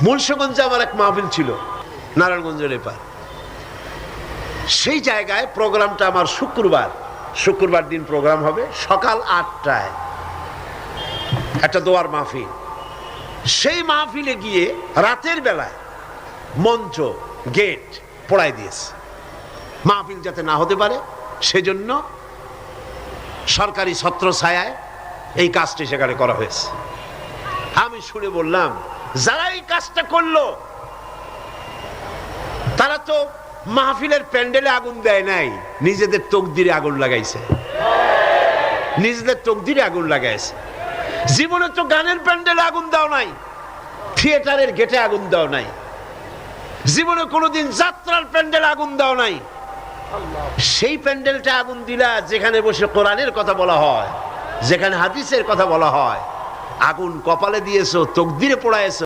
মুন্সিগঞ্জে আমার এক মাহফিল ছিল, নারায়ণগঞ্জের এপার। সেই জায়গায় প্রোগ্রামটা আমার শুক্রবার দিন প্রোগ্রাম হবে সকাল 8টায়, একটা দোয়ার মাহফিল। সেই মাহফিলে গিয়ে রাতের বেলায় মঞ্চ গেট পোড়াই দিয়েছে, মাহফিল যাতে না হতে পারে সেজন্য সরকারি ছত্রছায়ায় এই কাজটি সেখানে করা হয়েছে। আমি শুনে বললাম, যারা এই কাজটা করলো তারা তো মাহফিলের প্যান্ডেলে আগুন দেয় নাই, নিজেদের তকদিরে আগুন লাগাইছে, নিজেদের তকদিরে আগুন লাগাইছে। জীবনে তো গানের প্যান্ডেলে আগুন দাও নাই, থিয়েটারের গেটে আগুন দাও নাই, জীবনে কোনোদিন যাত্রার প্যান্ডেলে আগুন দাও নাই। সেই প্যান্ডেলটা আগুন দিলা যেখানে বসে কোরআনের কথা বলা হয়, যেখানে হাদিসের কথা বলা হয়। আগুন কপালে দিয়েছো, তকদিরে পোড়াইছো।